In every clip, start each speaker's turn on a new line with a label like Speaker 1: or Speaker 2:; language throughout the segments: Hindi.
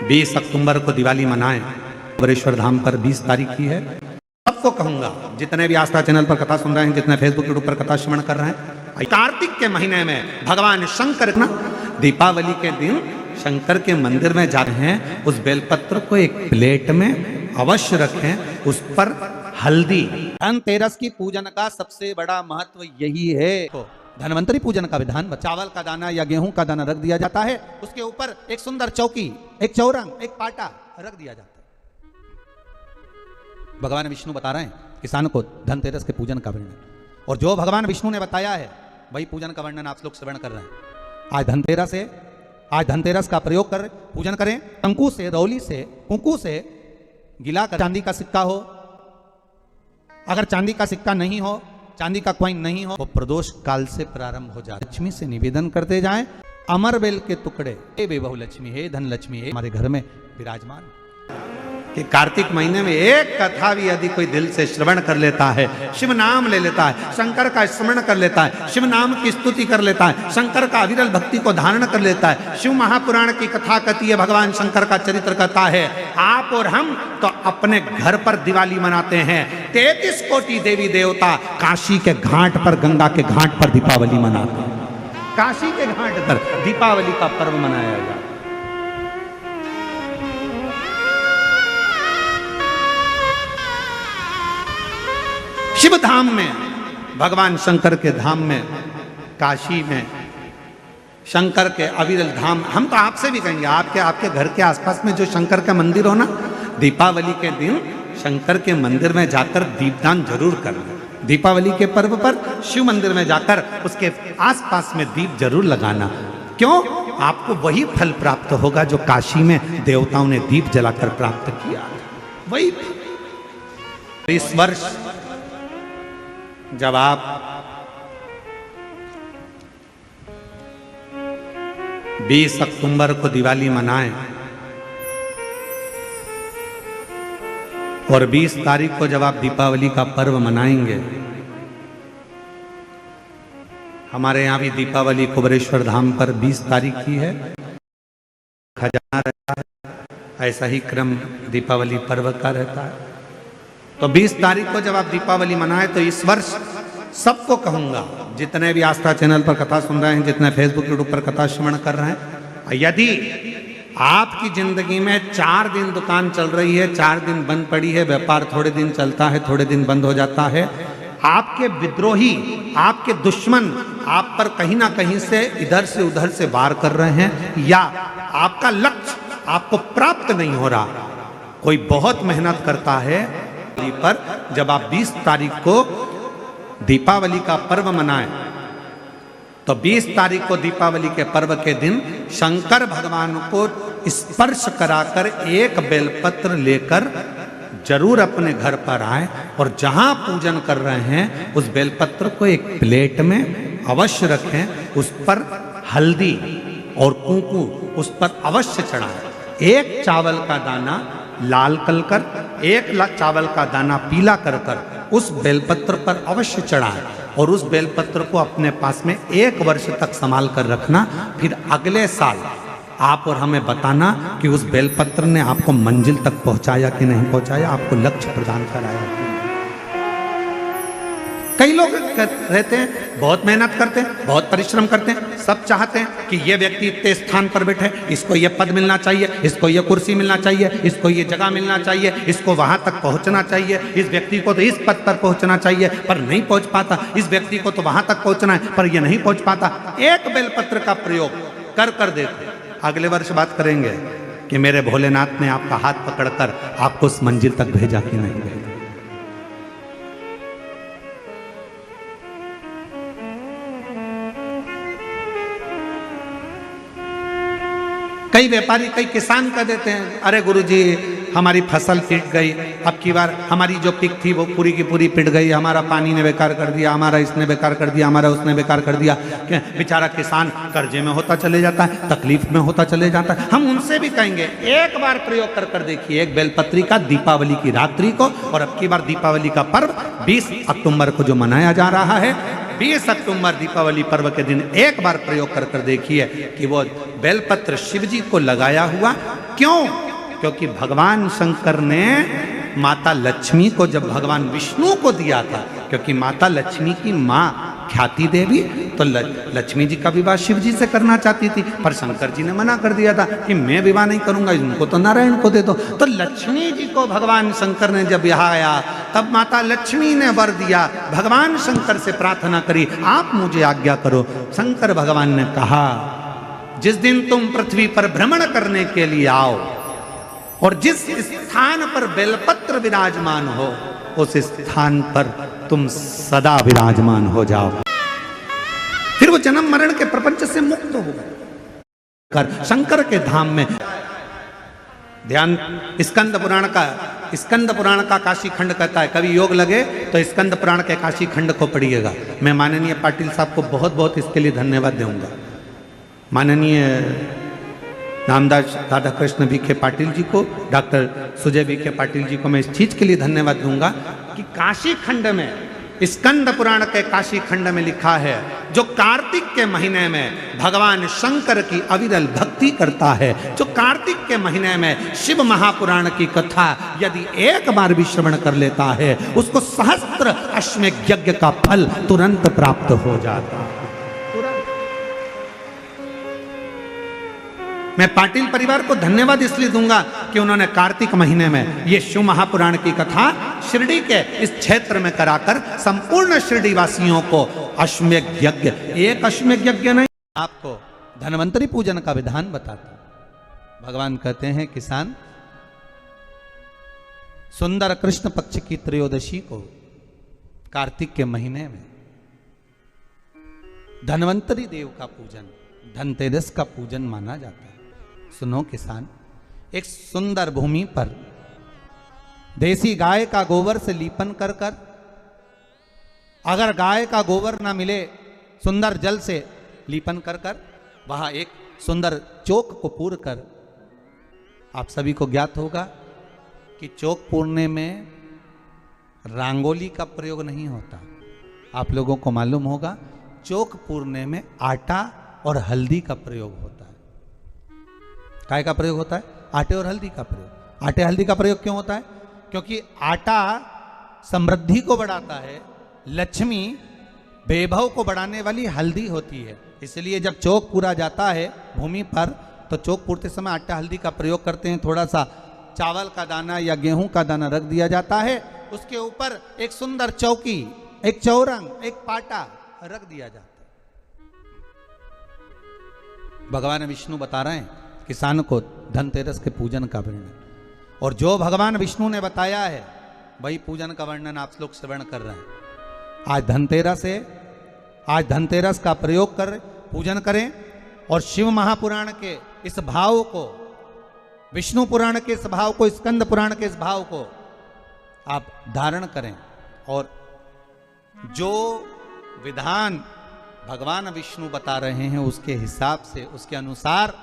Speaker 1: 20 अक्टूबर को दिवाली मनाएं। बरेश्वर धाम पर 20 तारीख की है। सबको कहूंगा, जितने भी आस्था चैनल पर कथा सुन रहे हैं, जितने फेसबुक यूट्यूब पर कथा श्रवण कर रहे हैं, कार्तिक के महीने में भगवान शंकर ना दीपावली के दिन शंकर के मंदिर में जाते हैं, उस बेलपत्र को एक प्लेट में अवश्य रखें, उस पर हल्दी। धनतेरस की पूजन का सबसे बड़ा महत्व यही है। धनवंतरी पूजन का विधान, चावल का दाना या गेहूं का दाना रख दिया जाता है, उसके ऊपर एक सुंदर चौकी, एक चौरंग, एक पाटा रख दिया जाता है। भगवान विष्णु बता रहे हैं किसान को धनतेरस के पूजन का वर्णन, और जो भगवान विष्णु ने बताया है वही पूजन का वर्णन आप लोग श्रवण कर रहे हैं। आज धनतेरस का प्रयोग कर पूजन करें। शंकु से, रौली से, कुंकू से गिला कर, चांदी का सिक्का हो, अगर चांदी का सिक्का नहीं हो, चांदी का कॉइन नहीं हो, वो प्रदोष काल से प्रारंभ हो जाए। लक्ष्मी से निवेदन करते जाएं, अमर बेल के टुकड़े, हे बेबहू लक्ष्मी, हे धन लक्ष्मी, हे हमारे घर में विराजमान। कि कार्तिक महीने में एक कथा भी यदि कोई दिल से श्रवण कर लेता है, शिव नाम ले लेता है, शंकर का स्मरण कर लेता है, शिव नाम की स्तुति कर लेता है, शंकर का अविरल भक्ति को धारण कर लेता है। शिव महापुराण की कथा कहती है, भगवान शंकर का चरित्र कहता है, आप और हम तो अपने घर पर दिवाली मनाते हैं। 33 कोटि देवी देवता काशी के घाट पर, गंगा के घाट पर दीपावली मनाते हैं। काशी के घाट पर दीपावली का पर्व मनाया जाता है। शिव धाम में, भगवान शंकर के धाम में, काशी में, शंकर के अविरल धाम, हम तो आपसे भी कहेंगे, आपके घर के आसपास में जो शंकर का मंदिर हो ना, दीपावली के दिन शंकर के मंदिर में जाकर दीपदान जरूर करना। दीपावली के पर्व पर शिव मंदिर में जाकर उसके आसपास में दीप जरूर लगाना। क्यों? आपको वही फल प्राप्त होगा जो काशी में देवताओं ने दीप जलाकर प्राप्त किया, वही। इस वर्ष जब आप 20 अक्टूबर को दिवाली मनाएं और 20 तारीख को जब आप दीपावली का पर्व मनाएंगे, हमारे यहाँ भी दीपावली कुबरेश्वर धाम पर 20 तारीख की है। खजाना रहता है, ऐसा ही क्रम दीपावली पर्व का रहता है। तो 20 तारीख को जब आप दीपावली मनाएं, तो इस वर्ष सबको कहूंगा, जितने भी आस्था चैनल पर कथा सुन रहे हैं, जितने फेसबुक यूट्यूब पर कथा श्रवण कर रहे हैं, यदि आपकी जिंदगी में 4 दिन दुकान चल रही है, 4 दिन बंद पड़ी है, व्यापार थोड़े दिन चलता है, थोड़े दिन बंद हो जाता है, आपके विद्रोही, आपके दुश्मन आप पर कहीं ना कहीं से इधर से उधर से वार कर रहे हैं, या आपका लक्ष्य आपको प्राप्त नहीं हो रहा, कोई बहुत मेहनत करता है, पर जब आप 20 तारीख को दीपावली का पर्व मनाएं, तो 20 तारीख को दीपावली के पर्व के दिन शंकर भगवान को स्पर्श कराकर एक बेलपत्र लेकर जरूर अपने घर पर आए, और जहां पूजन कर रहे हैं उस बेलपत्र को एक प्लेट में अवश्य रखें, उस पर हल्दी और कुंकू उस पर अवश्य चढ़ाएं। एक चावल का दाना लाल कर, एक चावल का दाना पीला कर उस बेलपत्र पर अवश्य चढ़ाएं, और उस बेलपत्र को अपने पास में 1 वर्ष तक संभाल कर रखना। फिर अगले साल आप और हमें बताना कि उस बेलपत्र ने आपको मंजिल तक पहुंचाया कि नहीं पहुंचाया, आपको लक्ष्य प्रदान कराया कि नहीं। कई लोग रहते हैं, बहुत मेहनत करते हैं, बहुत परिश्रम करते हैं, सब चाहते हैं कि ये व्यक्ति इतने स्थान पर बैठे, इसको ये पद मिलना चाहिए, इसको ये कुर्सी मिलना चाहिए, इसको ये जगह मिलना चाहिए, इसको वहां तक पहुंचना चाहिए, इस व्यक्ति को तो इस पद पर पहुंचना चाहिए, पर नहीं पहुंच पाता, इस व्यक्ति को तो वहां तक पहुंचना है पर ये नहीं पहुंच पाता। एक बेलपत्र का प्रयोग कर देते, अगले वर्ष बात करेंगे कि मेरे भोलेनाथ ने आपका हाथ पकड़कर आपको उस मंजिल तक भेजा कि नहीं भेजा। कई व्यापारी, कई किसान कह देते हैं, अरे गुरुजी हमारी फसल पिट गई, अब की बार हमारी जो पिक थी वो पूरी की पूरी पिट गई, हमारा पानी ने बेकार कर दिया, हमारा इसने बेकार कर दिया, हमारा उसने बेकार कर दिया। बेचारा किसान कर्जे में होता चले जाता है, तकलीफ में होता चले जाता है। हम उनसे भी कहेंगे, एक बार प्रयोग कर देखिए, एक बेलपत्री का दीपावली की रात्रि को, और अब की बार दीपावली का पर्व 20 अक्टूबर को जो मनाया जा रहा है, 20 अक्टूबर दीपावली पर्व के दिन एक बार प्रयोग कर देखिए कि वो बेलपत्र शिव जी को लगाया हुआ क्यों? क्योंकि भगवान शंकर ने माता लक्ष्मी को जब भगवान विष्णु को दिया था, क्योंकि माता लक्ष्मी की माँ ख्याति देवी तो लक्ष्मी जी का विवाह शिव जी से करना चाहती थी, पर शंकर जी ने मना कर दिया था कि मैं विवाह नहीं करूंगा, इनको तो नारायण को दे दो। तो लक्ष्मी जी को भगवान शंकर ने जब यहाँ आया तब माता लक्ष्मी ने वर दिया, भगवान शंकर से प्रार्थना करी आप मुझे आज्ञा करो। शंकर भगवान ने कहा जिस दिन तुम पृथ्वी पर भ्रमण करने के लिए आओ और जिस स्थान पर बेलपत्र विराजमान हो उस स्थान पर तुम सदा विराजमान हो जाओ। फिर वो जन्म मरण के प्रपंच से मुक्त हो गए शंकर के धाम में। ध्यान स्कंद पुराण का काशी खंड कहता है, कभी योग लगे तो स्कंद पुराण के काशी खंड को पढ़िएगा। मैं माननीय पाटिल साहब को बहुत बहुत इसके लिए धन्यवाद दूंगा। माननीय नामदास राधा कृष्ण विखे पाटिल जी को, डॉक्टर सुजय विखे पाटिल जी को मैं इस चीज के लिए धन्यवाद दूंगा कि काशी खंड में, स्कंद पुराण के काशी खंड में लिखा है जो कार्तिक के महीने में भगवान शंकर की अविरल भक्ति करता है, जो कार्तिक के महीने में शिव महापुराण की कथा यदि एक बार भी श्रवण कर लेता है उसको सहस्त्र अश्वमेध यज्ञ का फल तुरंत प्राप्त हो जाता है। मैं पाटिल परिवार को धन्यवाद इसलिए दूंगा कि उन्होंने कार्तिक महीने में ये शिव महापुराण की कथा शिरडी के इस क्षेत्र में कराकर संपूर्ण शिरडी वासियों को अश्वमेध यज्ञ, एक अश्वमेध यज्ञ नहीं, आपको धन्वंतरी पूजन का विधान बताता। भगवान कहते हैं किसान, सुंदर कृष्ण पक्ष की त्रयोदशी को कार्तिक के महीने में धन्वंतरी देव का पूजन, धनतेरस का पूजन माना जाता है। सुनो किसान, एक सुंदर भूमि पर देसी गाय का गोबर से लीपन कर कर, अगर गाय का गोबर ना मिले सुंदर जल से लीपन कर कर वहां एक सुंदर चौक को पूर कर, आप सभी को ज्ञात होगा कि चौक पूरने में रंगोली का प्रयोग नहीं होता। आप लोगों को मालूम होगा चौक पूरने में आटा और हल्दी का प्रयोग होता है। काय का प्रयोग होता है? आटे और हल्दी का प्रयोग। आटे हल्दी का प्रयोग क्यों होता है? क्योंकि आटा समृद्धि को बढ़ाता है, लक्ष्मी वैभव को बढ़ाने वाली हल्दी होती है। इसलिए जब चौक पूरा जाता है भूमि पर तो चौक पूरते समय आटा हल्दी का प्रयोग करते हैं। थोड़ा सा चावल का दाना या गेहूं का दाना रख दिया जाता है, उसके ऊपर एक सुंदर चौकी, एक चौरंग, एक पाटा रख दिया जाता है। भगवान विष्णु बता रहे हैं किसान को धनतेरस के पूजन का वर्णन, और जो भगवान विष्णु ने बताया है वही पूजन का वर्णन आप लोग श्रवण कर रहे हैं। आज धनतेरस का प्रयोग कर पूजन करें और शिव महापुराण के इस भाव को, विष्णु पुराण के इस भाव को, स्कंद पुराण के इस भाव को आप धारण करें, और जो विधान भगवान विष्णु बता रहे हैं उसके हिसाब से, उसके अनुसार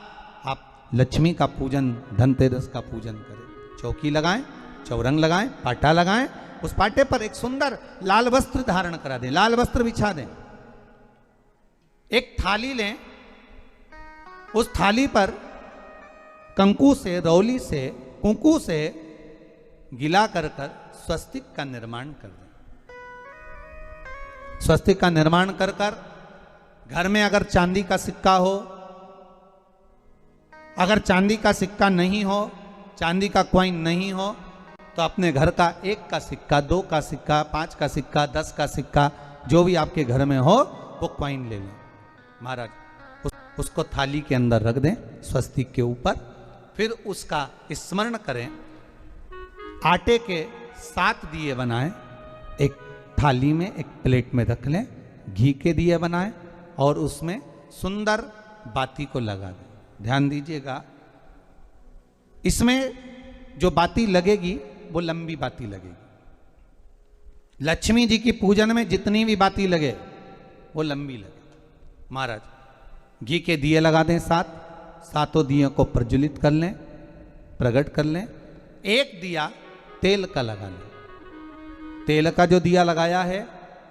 Speaker 1: आप लक्ष्मी का पूजन, धनतेरस का पूजन करें। चौकी लगाएं, चौरंग लगाएं, पाटा लगाएं, उस पाटे पर एक सुंदर लाल वस्त्र धारण करा दें, लाल वस्त्र बिछा दें। एक थाली लें, उस थाली पर कंकु से, रौली से, कुंकू से गिला कर कर स्वस्तिक का निर्माण कर दें। स्वस्तिक का निर्माण कर कर घर में अगर चांदी का सिक्का हो, अगर चांदी का सिक्का नहीं हो, चांदी का कॉइन नहीं हो, तो अपने घर का 1 का सिक्का, 2 का सिक्का, 5 का सिक्का, 10 का सिक्का, जो भी आपके घर में हो वो कॉइन ले लें महाराज, उसको थाली के अंदर रख दें स्वस्तिक के ऊपर। फिर उसका स्मरण करें, आटे के 7 दिए बनाएं, एक थाली में, एक प्लेट में रख लें, घी के दिए बनाएं और उसमें सुंदर बाती को लगा दें। ध्यान दीजिएगा, इसमें जो बाती लगेगी वो लंबी बाती लगेगी। लक्ष्मी जी की पूजन में जितनी भी बाती लगे वो लंबी लगे। महाराज घी के दिए लगा दें 7, सातों दिए को प्रज्वलित कर लें, प्रकट कर लें। एक दिया तेल का लगा लें। तेल का जो दिया लगाया है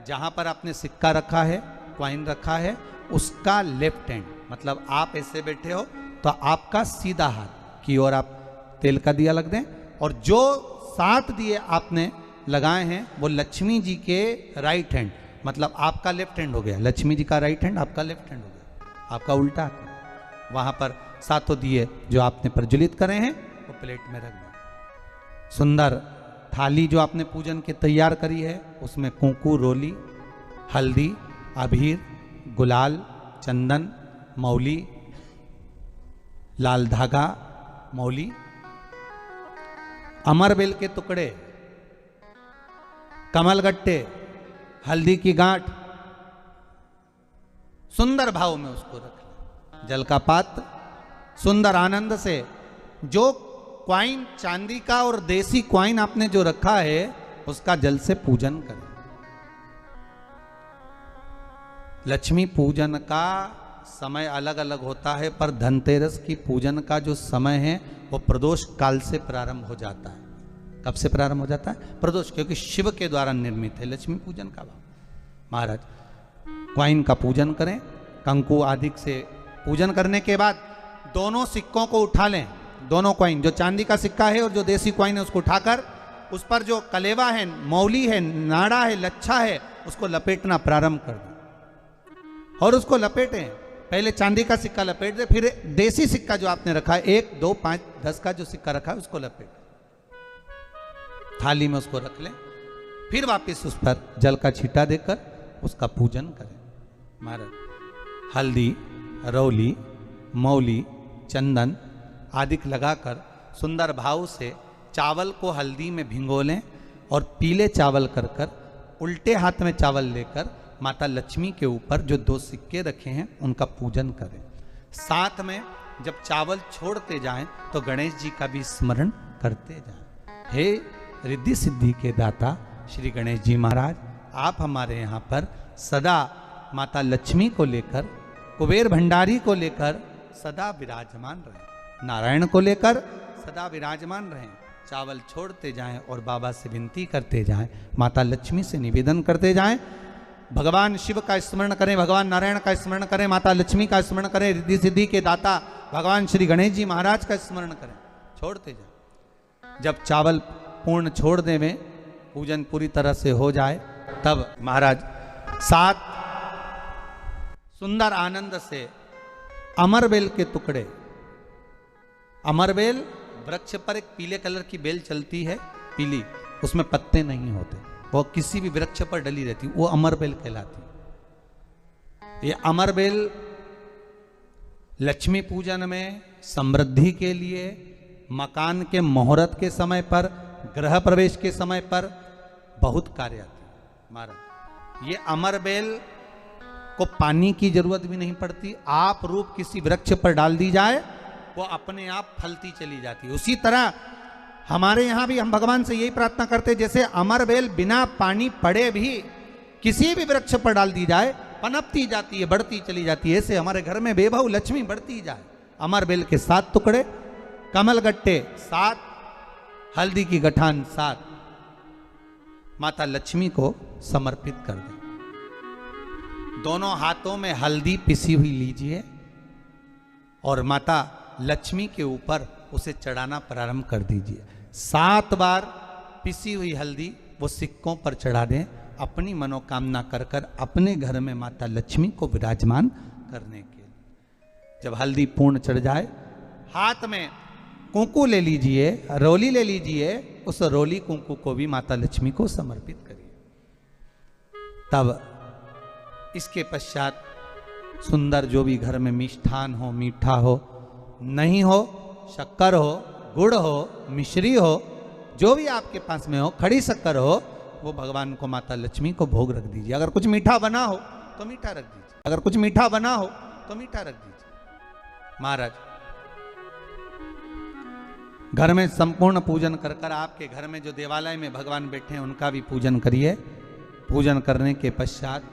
Speaker 1: जहां पर आपने सिक्का रखा है, क्वाइन रखा है, उसका लेफ्ट हैंड, मतलब आप ऐसे बैठे हो तो आपका सीधा हाथ की ओर आप तेल का दिया लग दें, और जो 7 दिए आपने लगाए हैं वो लक्ष्मी जी के राइट हैंड, मतलब आपका लेफ्ट हैंड हो गया, लक्ष्मी जी का राइट हैंड, आपका लेफ्ट हैंड हो गया, आपका उल्टा हाथ। वहां पर 7 दिए जो आपने प्रज्वलित करे हैं वो प्लेट में रख दें। सुंदर थाली जो आपने पूजन की तैयार करी है उसमें कुंकू, रोली, हल्दी, अबीर, गुलाल, चंदन, मौली, लाल धागा, मौली, अमरबेल के टुकड़े, कमलगट्टे, हल्दी की गांठ, सुंदर भाव में उसको रख लें। जल का पात्र सुंदर आनंद से, जो क्वाइन चांदी का और देसी क्वाइन आपने जो रखा है उसका जल से पूजन करें। लक्ष्मी पूजन का समय अलग अलग होता है, पर धनतेरस की पूजन का जो समय है वो प्रदोष काल से प्रारंभ हो जाता है। कब से प्रारंभ हो जाता है? प्रदोष, क्योंकि शिव के द्वारा निर्मित है लक्ष्मी पूजन का भाव। महाराज क्वाइन का पूजन करें, कंकु आदि से पूजन करने के बाद दोनों सिक्कों को उठा लें, दोनों क्वाइन, जो चांदी का सिक्का है और जो देसी क्वाइन है उसको उठाकर उस पर जो कलेवा है, मौली है, नाड़ा है, लच्छा है, उसको लपेटना प्रारंभ कर दें और उसको लपेटें। पहले चांदी का सिक्का लपेट दे, फिर देसी सिक्का जो आपने रखा है 1, 2, 5, 10 का जो सिक्का रखा है उसको लपेट थाली में उसको रख लें, फिर वापस उस पर जल का छींटा देकर उसका पूजन करें। महाराज हल्दी, रौली, मौली, चंदन आदि लगाकर सुंदर भाव से चावल को हल्दी में भिगो लें और पीले चावल कर कर उल्टे हाथ में चावल लेकर माता लक्ष्मी के ऊपर जो 2 सिक्के रखे हैं उनका पूजन करें। साथ में जब चावल छोड़ते जाएं तो गणेश जी का भी स्मरण करते जाएं। हे रिद्धि सिद्धि के दाता श्री गणेश जी महाराज, आप हमारे यहाँ पर सदा माता लक्ष्मी को लेकर, कुबेर भंडारी को लेकर सदा विराजमान रहें, नारायण को लेकर सदा विराजमान रहें। चावल छोड़ते जाएं और बाबा से विनती करते जाएं, माता लक्ष्मी से निवेदन करते जाएं, भगवान शिव का स्मरण करें, भगवान नारायण का स्मरण करें, माता लक्ष्मी का स्मरण करें, रिद्धि सिद्धि के दाता भगवान श्री गणेश जी महाराज का स्मरण करें, छोड़ते जाएं। जब चावल पूर्ण छोड़ दे में पूजन पूरी तरह से हो जाए, तब महाराज 7 सुंदर आनंद से अमरबेल के टुकड़े, अमरबेल वृक्ष पर एक पीले कलर की बेल चलती है, पीली, उसमें पत्ते नहीं होते, वो किसी भी वृक्ष पर डली रहती, वो अमरबेल कहलाती। ये अमरबेल लक्ष्मी पूजन में समृद्धि के लिए, मकान के मुहूर्त के समय पर, गृह प्रवेश के समय पर बहुत कार्य आती है। महाराज ये अमरबेल को पानी की जरूरत भी नहीं पड़ती, आप रूप किसी वृक्ष पर डाल दी जाए वो अपने आप फलती चली जाती है। उसी तरह हमारे यहाँ भी हम भगवान से यही प्रार्थना करते, जैसे अमरबेल बिना पानी पड़े भी किसी भी वृक्ष पर डाल दी जाए पनपती जाती है, बढ़ती चली जाती है, ऐसे हमारे घर में बेभव लक्ष्मी बढ़ती जाए। अमरबेल के 7 टुकड़े, कमलगट्टे 7, हल्दी की गठान 7 माता लक्ष्मी को समर्पित कर दें। दोनों हाथों में हल्दी पिसी हुई लीजिए और माता लक्ष्मी के ऊपर उसे चढ़ाना प्रारंभ कर दीजिए। 7 बार पिसी हुई हल्दी वो सिक्कों पर चढ़ा दें, अपनी मनोकामना कर कर अपने घर में माता लक्ष्मी को विराजमान करने के लिए। जब हल्दी पूर्ण चढ़ जाए, हाथ में कुंकू ले लीजिए, रोली ले लीजिए, उस रोली कुंकू को भी माता लक्ष्मी को समर्पित करिए। तब इसके पश्चात सुंदर जो भी घर में मिष्ठान हो, मीठा हो, नहीं हो, शक्कर हो, गुड़ हो, मिश्री हो, जो भी आपके पास में हो, खड़ी शक्कर हो, वो भगवान को माता लक्ष्मी को भोग रख दीजिए। अगर कुछ मीठा बना हो तो मीठा रख दीजिए, अगर कुछ मीठा बना हो तो मीठा रख दीजिए। महाराज घर में संपूर्ण पूजन कर कर आपके घर में जो देवालय में भगवान बैठे हैं उनका भी पूजन करिए। पूजन करने के पश्चात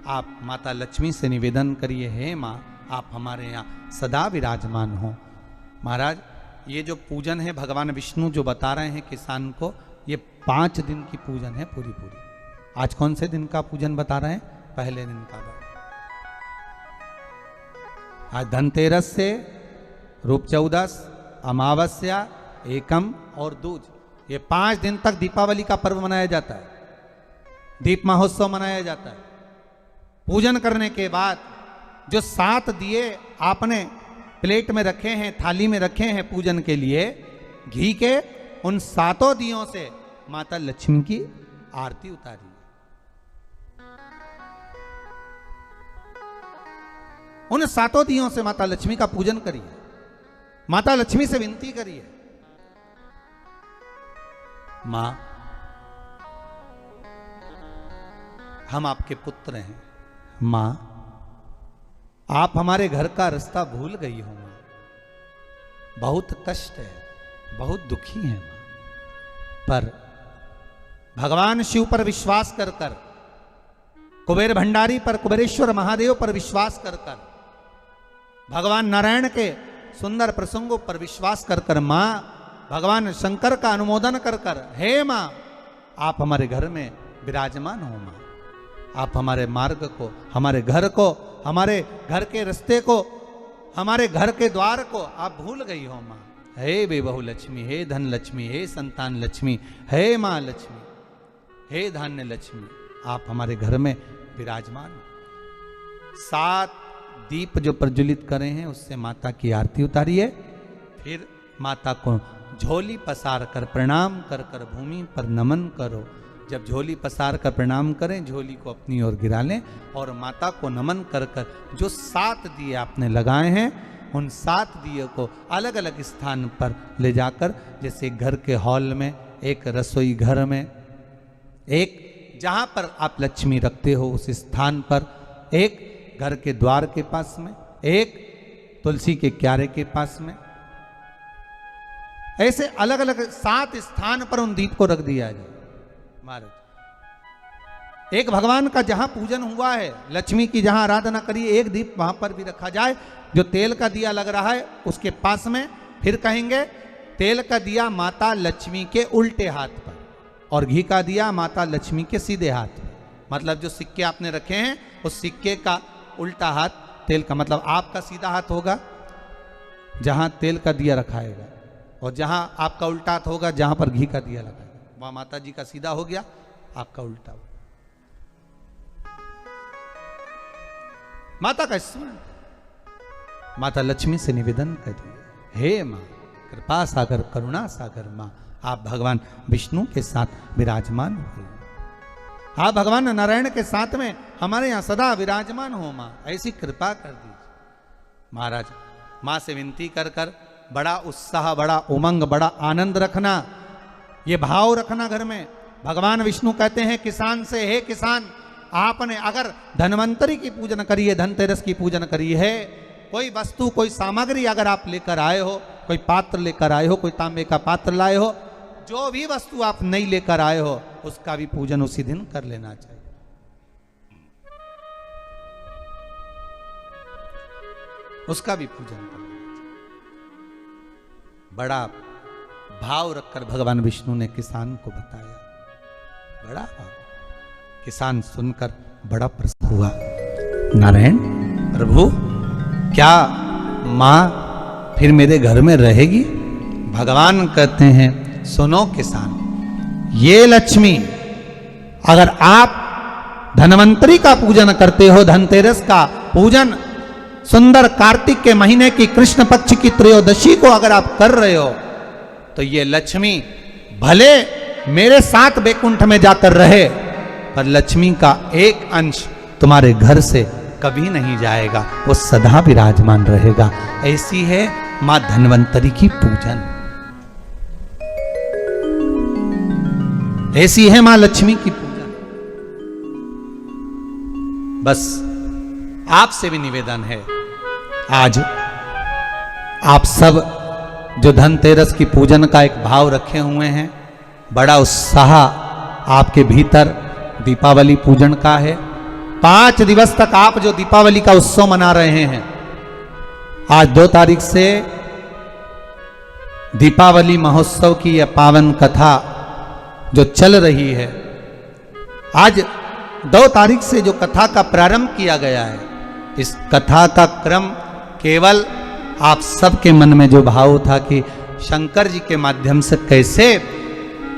Speaker 1: आप माता लक्ष्मी से निवेदन करिए, हे माँ आप हमारे यहाँ सदा विराजमान हो। महाराज ये जो पूजन है भगवान विष्णु जो बता रहे हैं किसान को, ये 5 दिन की पूजन है पूरी। आज कौन से दिन का पूजन बता रहे हैं? पहले दिन का। आज धनतेरस से रूप चौदस, अमावस्या, एकम और दूज, ये 5 दिन तक दीपावली का पर्व मनाया जाता है। दीप महोत्सव मनाया जाता है। पूजन करने के बाद जो 7 दिए आपने प्लेट में रखे हैं, थाली में रखे हैं पूजन के लिए घी के, उन 7 दियों से माता लक्ष्मी की आरती उतारी। उन 7 दियों से माता लक्ष्मी का पूजन करिए। माता लक्ष्मी से विनती करिए, मां हम आपके पुत्र हैं, मां आप हमारे घर का रास्ता भूल गई हो, मां बहुत कष्ट है, बहुत दुखी है मां, पर भगवान शिव पर विश्वास कर कर, कुबेर भंडारी पर, कुबेरेश्वर महादेव पर विश्वास कर कर, भगवान नारायण के सुंदर प्रसंगों पर विश्वास कर कर, मां भगवान शंकर का अनुमोदन कर कर, हे मां आप हमारे घर में विराजमान हो, मां आप हमारे मार्ग को, हमारे घर को, हमारे घर के रास्ते को, हमारे घर के द्वार को आप भूल गई हो मां। हे बेबहू लक्ष्मी, हे धन लक्ष्मी, हे संतान लक्ष्मी, हे मां लक्ष्मी, हे धान्य लक्ष्मी, आप हमारे घर में विराजमान हो। 7 दीप जो प्रज्वलित करे हैं उससे माता की आरती उतारिए। फिर माता को झोली पसार कर प्रणाम कर कर भूमि पर नमन करो। जब झोली पसार कर प्रणाम करें, झोली को अपनी ओर गिरा लें और माता को नमन कर कर जो 7 दिए आपने लगाए हैं, उन 7 दिए को अलग अलग स्थान पर ले जाकर, जैसे घर के हॉल में, एक रसोई घर में, एक जहां पर आप लक्ष्मी रखते हो उस स्थान पर, एक घर के द्वार के पास में, एक तुलसी के क्यारे के पास में, ऐसे अलग अलग 7 स्थान पर उन दीप को रख दिया जाए महाराज। एक भगवान का जहां पूजन हुआ है, लक्ष्मी की जहां आराधना करिए, एक दीप वहां पर भी रखा जाए। जो तेल का दिया लग रहा है उसके पास में, फिर कहेंगे तेल का दिया माता लक्ष्मी के उल्टे हाथ पर और घी का दिया माता लक्ष्मी के सीधे हाथ पर। मतलब जो सिक्के आपने रखे हैं उस सिक्के का उल्टा हाथ तेल का, मतलब आपका सीधा हाथ होगा जहां तेल का दिया रखाएगा, और जहां आपका उल्टा हाथ होगा जहां पर घी का दिया लगाएगा, वहां माता जी का सीधा हो गया, आपका उल्टा हो। माता का स्मरण, माता लक्ष्मी से निवेदन करिए, हे मां कृपा सागर, करुणा सागर मां, आप भगवान विष्णु के साथ विराजमान हो, आप भगवान नारायण के साथ में हमारे यहां सदा विराजमान हो मां, ऐसी कृपा कर दीजिए। महाराज मां से विनती कर कर बड़ा उत्साह, बड़ा उमंग, बड़ा आनंद रखना, ये भाव रखना घर में। भगवान विष्णु कहते हैं किसान से, हे किसान आपने अगर धनवंतरी की पूजन करी है, धनतेरस की पूजन करी है, कोई वस्तु, कोई सामग्री अगर आप लेकर आए हो, कोई पात्र लेकर आए हो, कोई तांबे का पात्र लाए हो, जो भी वस्तु आप नहीं लेकर आए हो उसका भी पूजन उसी दिन कर लेना चाहिए। उसका भी पूजन कर लेना चाहिए। बड़ा भाव रखकर भगवान विष्णु ने किसान को बताया, बड़ा भाव। किसान सुनकर बड़ा प्रसन्न हुआ। नारायण प्रभु, क्या मां फिर मेरे घर में रहेगी? भगवान कहते हैं सुनो किसान, ये लक्ष्मी अगर आप धनवंतरी का पूजन करते हो, धनतेरस का पूजन सुंदर कार्तिक के महीने की कृष्ण पक्ष की त्रयोदशी को अगर आप कर रहे हो, तो ये लक्ष्मी भले मेरे साथ बैकुंठ में जाकर रहे, पर लक्ष्मी का एक अंश तुम्हारे घर से कभी नहीं जाएगा, वो सदा विराजमान रहेगा। ऐसी है मां धनवंतरी की पूजन, ऐसी है मां लक्ष्मी की पूजन। बस आपसे भी निवेदन है, आज आप सब जो धनतेरस की पूजन का एक भाव रखे हुए हैं, बड़ा उत्साह आपके भीतर दीपावली पूजन का है। 5 दिवस तक आप जो दीपावली का उत्सव मना रहे हैं, आज 2 तारीख से दीपावली महोत्सव की यह पावन कथा जो चल रही है, आज 2 तारीख से जो कथा का प्रारंभ किया गया है, इस कथा का क्रम केवल आप सबके मन में जो भाव था कि शंकर जी के माध्यम से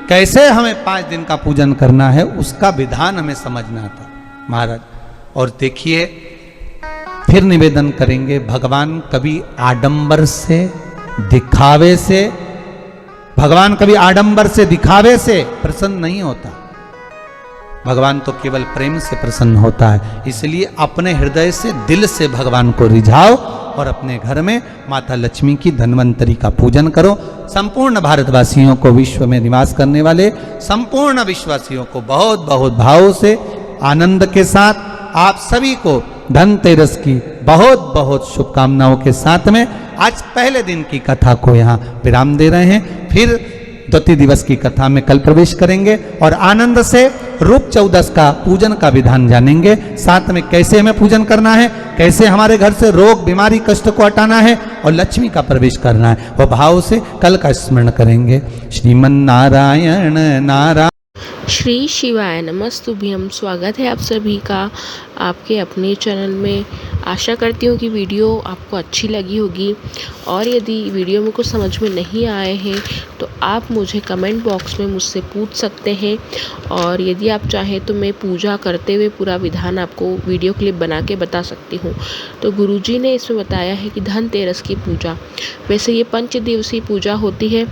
Speaker 1: कैसे हमें 5 दिन का पूजन करना है, उसका विधान हमें समझना था महाराज। और देखिए, फिर निवेदन करेंगे, भगवान कभी आडंबर से दिखावे से, भगवान कभी आडंबर से दिखावे से प्रसन्न नहीं होता। भगवान तो केवल प्रेम से प्रसन्न होता है। इसलिए अपने हृदय से, दिल से भगवान को रिझाओ और अपने घर में माता लक्ष्मी की धन्वंतरी का पूजन करो। संपूर्ण भारतवासियों को, विश्व में निवास करने वाले संपूर्ण विश्वासियों को बहुत बहुत भाव से, आनंद के साथ आप सभी को धनतेरस की बहुत बहुत शुभकामनाओं के साथ में आज पहले दिन की कथा को यहाँ विराम दे रहे हैं। फिर द्वितीय दिवस की कथा में कल प्रवेश करेंगे और आनंद से रूप 14 का पूजन का विधान जानेंगे। साथ में कैसे हमें पूजन करना है, कैसे हमारे घर से रोग, बीमारी, कष्ट को हटाना है और लक्ष्मी का प्रवेश करना है, वह भाव से कल का स्मरण करेंगे। श्रीमन नारायण नारायण।
Speaker 2: श्री शिवाय नमस्तुभ्यम। स्वागत है आप सभी का आपके अपने चैनल में। आशा करती हूँ कि वीडियो आपको अच्छी लगी होगी, और यदि वीडियो में कुछ समझ में नहीं आए हैं तो आप मुझे कमेंट बॉक्स में मुझसे पूछ सकते हैं, और यदि आप चाहें तो मैं पूजा करते हुए पूरा विधान आपको वीडियो क्लिप बना के बता सकती हूँ। तो गुरुजी ने इसमें बताया है कि धनतेरस की पूजा, वैसे ये 5 दिवसीय पूजा होती है।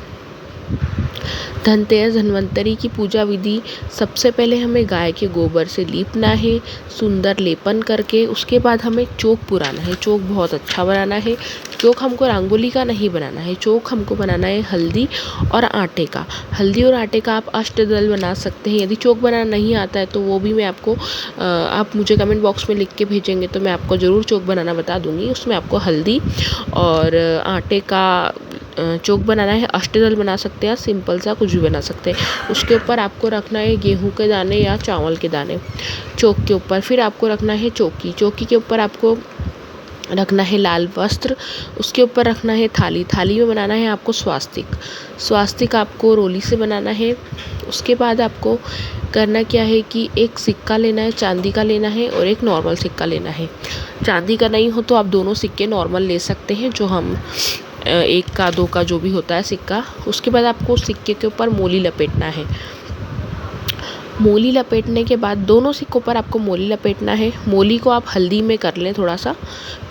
Speaker 2: धनतेरस धन्वंतरी की पूजा विधि, सबसे पहले हमें गाय के गोबर से लीपना है, सुंदर लेपन करके। उसके बाद हमें चौक पुराना है, चौक बहुत अच्छा बनाना है। चौक हमको रंगोली का नहीं बनाना है, चौक हमको बनाना है हल्दी और आटे का। हल्दी और आटे का आप अष्टदल बना सकते हैं। यदि चौक बनाना नहीं आता है तो वो भी मैं आपको, आप मुझे कमेंट बॉक्स में लिख के भेजेंगे तो मैं आपको ज़रूर चौक बनाना बता दूँगी। उसमें आपको हल्दी और आटे का चौक बनाना है। अष्टदल बना सकते हैं, सिंपल सा कुछ भी बना सकते हैं। उसके ऊपर आपको रखना है गेहूं के दाने या चावल के दाने चौक के ऊपर। फिर आपको रखना है चौकी, चौकी के ऊपर आपको रखना है लाल वस्त्र। उसके ऊपर रखना है थाली, थाली में बनाना है आपको स्वास्तिक, स्वास्तिक आपको रोली से बनाना है। उसके बाद आपको करना क्या है कि एक सिक्का लेना है, चांदी का लेना है, और एक नॉर्मल सिक्का लेना है। चांदी का नहीं हो तो आप दोनों सिक्के नॉर्मल ले सकते हैं, जो हम 1 का 2 का जो भी होता है सिक्का। उसके बाद आपको सिक्के के ऊपर मोली लपेटना है। मोली लपेटने के बाद दोनों सिक्कों पर आपको मोली लपेटना है। मोली को आप हल्दी में कर लें थोड़ा सा,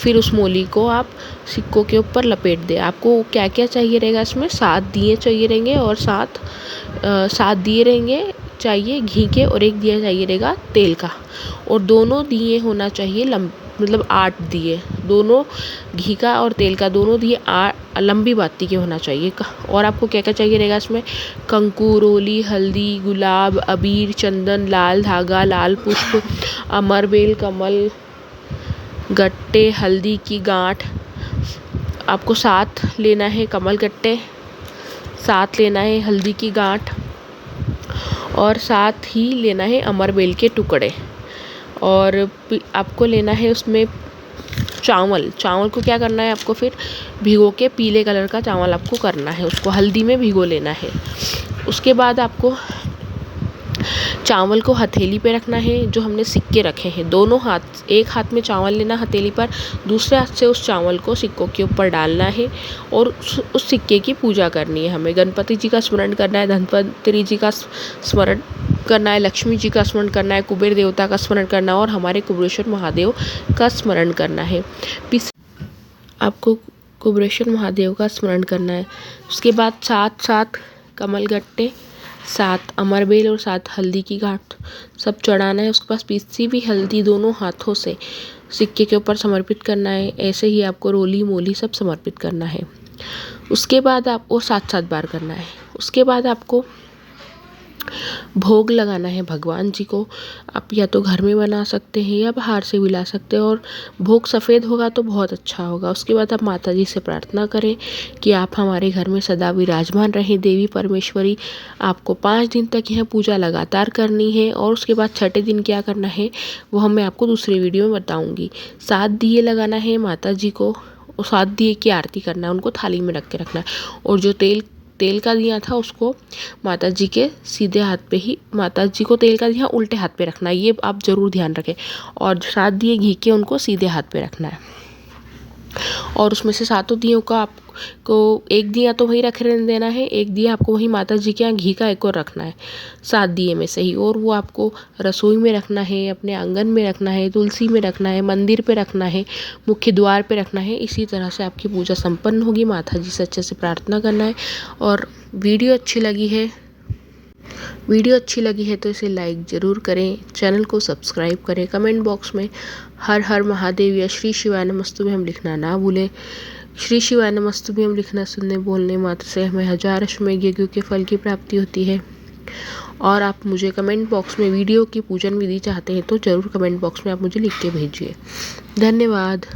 Speaker 2: फिर उस मोली को आप सिक्कों के ऊपर लपेट दें। आपको क्या क्या चाहिए रहेगा इसमें, 7 दिए चाहिए रहेंगे, और 7 दिए रहेंगे चाहिए घी के, और 1 दिया चाहिए रहेगा तेल का, और दोनों दिए होना चाहिए मतलब 8 दिए, दोनों घी का और तेल का, दोनों दिए लंबी बाती के होना चाहिए। और आपको क्या क्या चाहिए रहेगा इसमें, कंकु, रोली, हल्दी, गुलाब, अबीर, चंदन, लाल धागा, लाल पुष्प, अमरबेल, कमल, गट्टे, हल्दी की गांठ। आपको 7 लेना है कमल गट्टे, 7 लेना है हल्दी की गांठ, और 7 ही लेना है अमरबेल के टुकड़े। और आपको लेना है उसमें चावल। चावल को क्या करना है, आपको फिर भिगो के पीले कलर का चावल आपको करना है, उसको हल्दी में भिगो लेना है। उसके बाद आपको चावल को हथेली पे रखना है, जो हमने सिक्के रखे हैं दोनों हाथ, एक हाथ में चावल लेना हथेली पर, दूसरे हाथ से उस चावल को सिक्कों के ऊपर डालना है, और उस सिक्के की पूजा करनी है। हमें गणपति जी का स्मरण करना है, धनवंतरी जी का स्मरण करना है, लक्ष्मी जी का स्मरण करना है, कुबेर देवता का स्मरण करना है, और हमारे कुबेरेश्वर महादेव का स्मरण करना है। आपको कुबेरेश्वर महादेव का स्मरण करना है। उसके बाद 7 कमल गट्टे, 7 अमरबेल और 7 हल्दी की गांठ सब चढ़ाना है। उसके पास पीसी भी हल्दी दोनों हाथों से सिक्के के ऊपर समर्पित करना है। ऐसे ही आपको रोली मोली सब समर्पित करना है। उसके बाद आपको 7 बार करना है। उसके बाद आपको भोग लगाना है भगवान जी को। आप या तो घर में बना सकते हैं या बाहर से भी ला सकते हैं, और भोग सफ़ेद होगा तो बहुत अच्छा होगा। उसके बाद आप माता जी से प्रार्थना करें कि आप हमारे घर में सदा विराजमान रहें देवी परमेश्वरी। आपको 5 दिन तक यह पूजा लगातार करनी है, और उसके बाद 6ठे दिन क्या करना है वो मैं आपको दूसरे वीडियो में बताऊँगी। 7 दिए लगाना है माता जी को, और 7 दिए की आरती करना है, उनको थाली में रख के रखना है। और जो तेल का दिया था उसको माता जी के सीधे हाथ पे ही, माता जी को तेल का दिया उल्टे हाथ पे रखना है, ये आप ज़रूर ध्यान रखें। और 7 दिए घी के उनको सीधे हाथ पे रखना है। और उसमें से 7 दियों का आपको एक दिया तो वही रख रहने देना है, एक दिया आपको वही माता जी के यहाँ घी का एक और रखना है 7 दिए में से ही। और वो आपको रसोई में रखना है, अपने आंगन में रखना है, तुलसी में रखना है, मंदिर पे रखना है, मुख्य द्वार पे रखना है। इसी तरह से आपकी पूजा संपन्न होगी। माता जी से अच्छे से प्रार्थना करना है। और वीडियो अच्छी लगी है तो इसे लाइक ज़रूर करें, चैनल को सब्सक्राइब करें, कमेंट बॉक्स में हर हर महादेव या श्री शिवाय नमस्तुभ्यं हम लिखना ना भूलें। श्री शिवाय नमस्तुभ्यं हम लिखना, सुनने बोलने मात्र से हमें 1000 अश्वमेघ यज्ञों के फल की प्राप्ति होती है। और आप मुझे कमेंट बॉक्स में वीडियो की पूजन विधि चाहते हैं तो ज़रूर कमेंट बॉक्स में आप मुझे लिख के भेजिए। धन्यवाद।